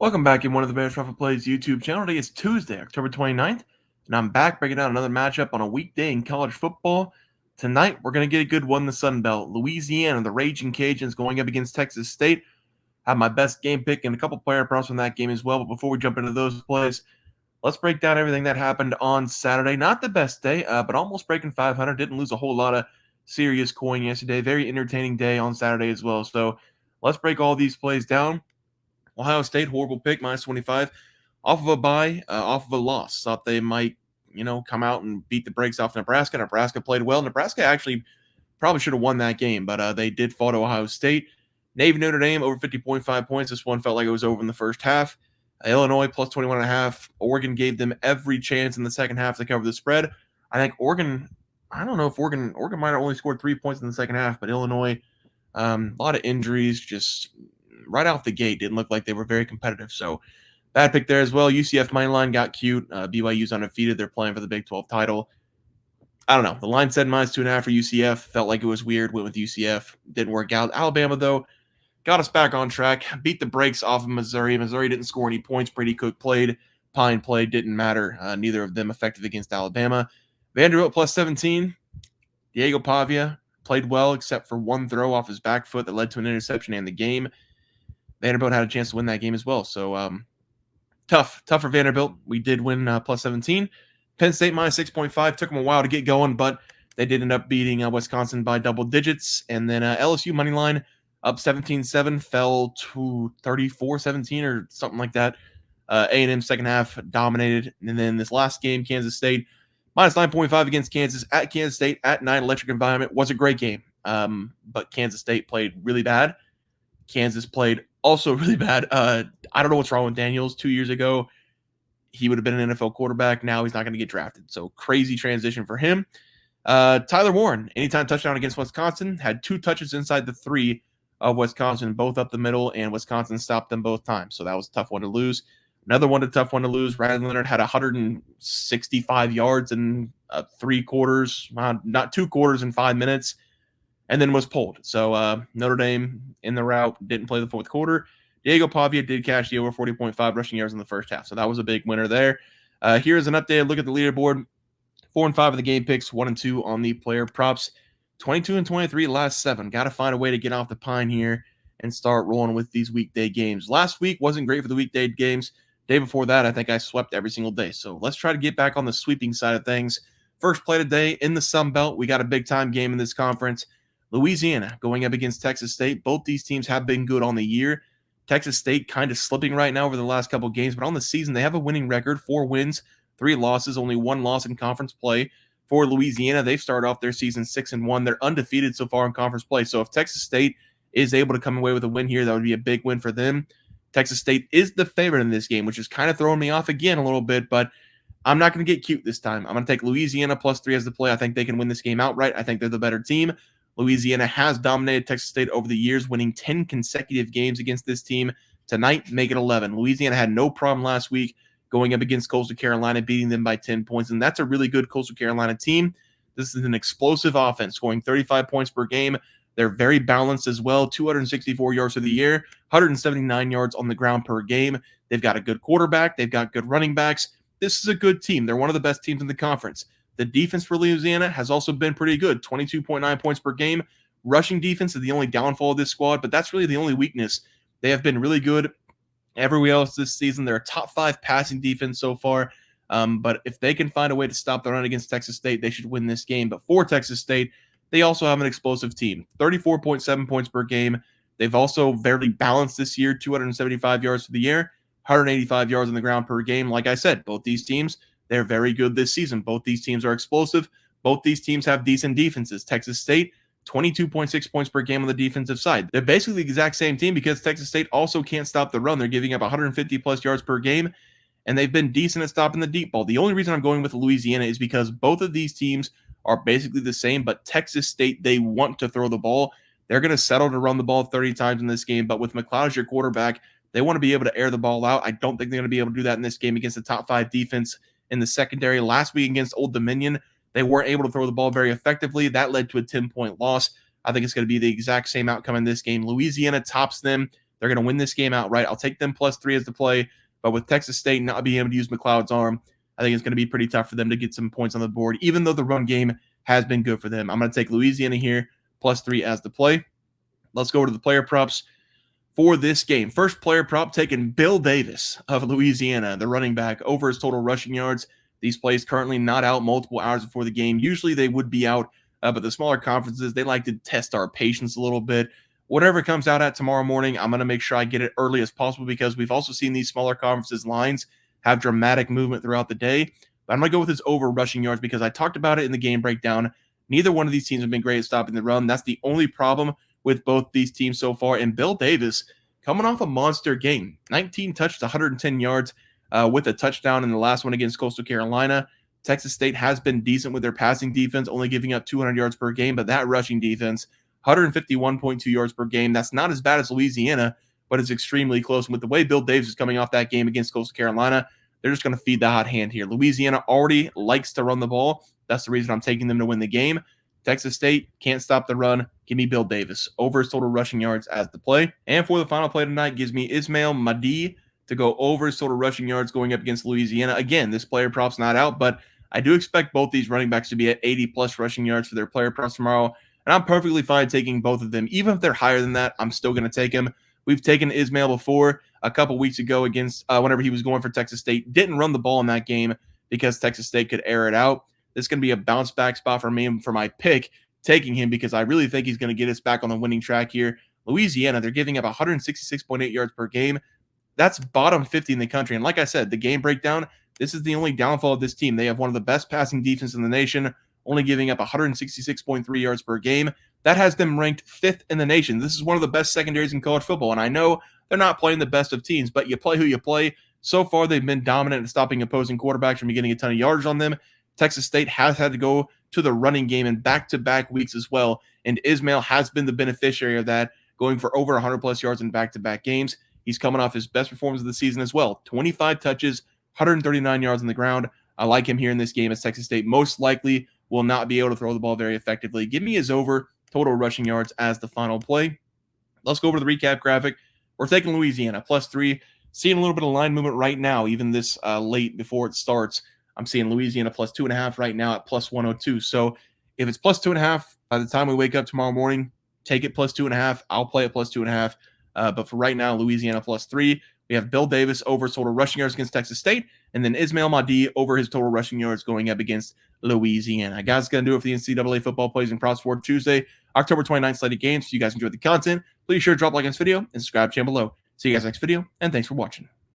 Welcome back in one of the Bears Truffle Plays YouTube channel. Today is Tuesday, October 29th, and I'm back breaking down another matchup on a weekday in college football. Tonight, we're going to get a good one in the Sun Belt. Louisiana, the Raging Cajuns, going up against Texas State. I have my best game pick and a couple player props from that game as well. But before we jump into those plays, let's break down everything that happened on Saturday. Not the best day, but almost breaking 500. Didn't lose a whole lot of serious coin yesterday. Very entertaining day on Saturday as well. So let's break all these plays down. Ohio State, horrible pick, minus 25. Off of a bye, off of a loss. Thought they might, come out and beat the brakes off Nebraska. Nebraska played well. Nebraska actually probably should have won that game, but they did fall to Ohio State. Navy Notre Dame over 50.5 points. This one felt like it was over in the first half. Illinois plus 21.5. Oregon gave them every chance in the second half to cover the spread. I think Oregon, I don't know if Oregon might have only scored 3 points in the second half, but Illinois, a lot of injuries, just right off the gate, didn't look like they were very competitive. So bad pick there as well. UCF money line got cute. BYU's undefeated. They're playing for the Big 12 title. I don't know. The line said minus 2.5 for UCF. Felt like it was weird. Went with UCF. Didn't work out. Alabama, though, got us back on track. Beat the brakes off of Missouri. Missouri didn't score any points. Brady Cook played. Pine played. Didn't matter. Neither of them effective against Alabama. Vanderbilt plus 17. Diego Pavia played well except for one throw off his back foot that led to an interception and the game. Vanderbilt had a chance to win that game as well. So tough for Vanderbilt. We did win plus 17. Penn State minus 6.5. Took them a while to get going, but they did end up beating Wisconsin by double digits. And then LSU money line up 17-7, fell to 34-17 or something like that. A&M second half dominated. And then this last game, Kansas State minus 9.5 against Kansas at Kansas State at 9 electric environment. Was a great game, but Kansas State played really bad. Kansas played also really bad. I don't know what's wrong with Daniels. 2 years ago, he would have been an NFL quarterback. Now he's not going to get drafted. So crazy transition for him. Tyler Warren, anytime touchdown against Wisconsin, had 2 touches inside the 3 of Wisconsin, both up the middle, and Wisconsin stopped them both times. So that was a tough one to lose. Another tough one to lose. Ryan Leonard had 165 yards in 3 quarters, not 2 quarters in 5 minutes, and then was pulled. So Notre Dame in the route, didn't play the fourth quarter. Diego Pavia did cash the over 40.5 rushing yards in the first half. So that was a big winner there. Here's an updated look at the leaderboard. 4 and 5 of the game picks, 1 and 2 on the player props. 22 and 23 last 7. Got to find a way to get off the pine here and start rolling with these weekday games. Last week wasn't great for the weekday games. Day before that, I think I swept every single day. So let's try to get back on the sweeping side of things. First play today in the Sun Belt. We got a big-time game in this conference. Louisiana going up against Texas State. Both these teams have been good on the year. Texas State kind of slipping right now over the last couple of games, but on the season, they have a winning record, 4 wins, 3 losses, only 1 loss in conference play. For Louisiana, they've started off their season 6-1. They're undefeated so far in conference play. So if Texas State is able to come away with a win here, that would be a big win for them. Texas State is the favorite in this game, which is kind of throwing me off again a little bit, but I'm not going to get cute this time. I'm going to take Louisiana plus 3 as the play. I think they can win this game outright. I think they're the better team. Louisiana has dominated Texas State over the years, winning 10 consecutive games against this team. Tonight, make it 11. Louisiana had no problem last week going up against Coastal Carolina, beating them by 10 points, and that's a really good Coastal Carolina team. This is an explosive offense, scoring 35 points per game. They're very balanced as well, 264 yards for the air, 179 yards on the ground per game. They've got a good quarterback. They've got good running backs. This is a good team. They're one of the best teams in the conference. The defense for Louisiana has also been pretty good, 22.9 points per game. Rushing defense is the only downfall of this squad, but that's really the only weakness. They have been really good everywhere else this season. They're a top 5 passing defense so far, but if they can find a way to stop the run against Texas State, they should win this game. But for Texas State, they also have an explosive team, 34.7 points per game. They've also very balanced this year, 275 yards for the air, 185 yards on the ground per game. Like I said, both these teams, they're very good this season. Both these teams are explosive. Both these teams have decent defenses. Texas State, 22.6 points per game on the defensive side. They're basically the exact same team because Texas State also can't stop the run. They're giving up 150-plus yards per game, and they've been decent at stopping the deep ball. The only reason I'm going with Louisiana is because both of these teams are basically the same, but Texas State, they want to throw the ball. They're going to settle to run the ball 30 times in this game, but with McLeod as your quarterback, they want to be able to air the ball out. I don't think they're going to be able to do that in this game against the top 5 defense in the secondary. Last week against Old Dominion, they weren't able to throw the ball very effectively. That led to a 10-point loss. I think it's going to be the exact same outcome in this game. Louisiana tops them They're going to win this game outright. I'll take them +3 as the play, but with Texas State not being able to use McLeod's arm, I think it's going to be pretty tough for them to get some points on the board, even though the run game has been good for them. I'm going to take Louisiana here, +3 as the play. Let's go to the player props for this game. First player prop taking Bill Davis of Louisiana, the running back, over his total rushing yards. These plays currently not out multiple hours before the game. Usually they would be out, but the smaller conferences, they like to test our patience a little bit. Whatever comes out at tomorrow morning, I'm going to make sure I get it early as possible because we've also seen these smaller conferences lines have dramatic movement throughout the day. But I'm going to go with his over rushing yards because I talked about it in the game breakdown. Neither one of these teams have been great at stopping the run. That's the only problem with both these teams so far. And Bill Davis coming off a monster game, 19 touched, 110 yards with a touchdown in the last one against Coastal Carolina. Texas State has been decent with their passing defense, only giving up 200 yards per game, but that rushing defense, 151.2 yards per game. That's not as bad as Louisiana, but it's extremely close. And with the way Bill Davis is coming off that game against Coastal Carolina, they're just going to feed the hot hand here. Louisiana already likes to run the ball. That's the reason I'm taking them to win the game. Texas State can't stop the run. Give me Bill Davis over his total rushing yards as the play. And for the final play tonight, gives me Ismail Mahdi to go over his total rushing yards going up against Louisiana. Again, this player prop's not out, but I do expect both these running backs to be at 80-plus rushing yards for their player props tomorrow. And I'm perfectly fine taking both of them. Even if they're higher than that, I'm still going to take them. We've taken Ismail before a couple weeks ago against whenever he was going for Texas State. Didn't run the ball in that game because Texas State could air it out. This is going to be a bounce back spot for me for my pick, taking him because I really think he's going to get us back on the winning track here. Louisiana, they're giving up 166.8 yards per game. That's bottom 50 in the country. And like I said, the game breakdown, this is the only downfall of this team. They have one of the best passing defenses in the nation, only giving up 166.3 yards per game. That has them ranked 5th in the nation. This is one of the best secondaries in college football. And I know they're not playing the best of teams, but you play who you play. So far, they've been dominant in stopping opposing quarterbacks from getting a ton of yards on them. Texas State has had to go to the running game in back-to-back weeks as well, and Ismail has been the beneficiary of that, going for over 100-plus yards in back-to-back games. He's coming off his best performance of the season as well. 25 touches, 139 yards on the ground. I like him here in this game as Texas State most likely will not be able to throw the ball very effectively. Give me his over total rushing yards as the final play. Let's go over to the recap graphic. We're taking Louisiana, +3. Seeing a little bit of line movement right now, even this late before it starts. I'm seeing Louisiana +2.5 right now at +102. So if it's +2.5 by the time we wake up tomorrow morning, take it +2.5. I'll play it +2.5. But for right now, Louisiana +3. We have Bill Davis over his total rushing yards against Texas State, and then Ismail Mahdi over his total rushing yards going up against Louisiana. Guys, going to do it for the NCAA football plays and props for Tuesday, October 29th slated games. If you guys enjoyed the content, please sure to drop a like on this video and subscribe to the channel below. See you guys next video, and thanks for watching.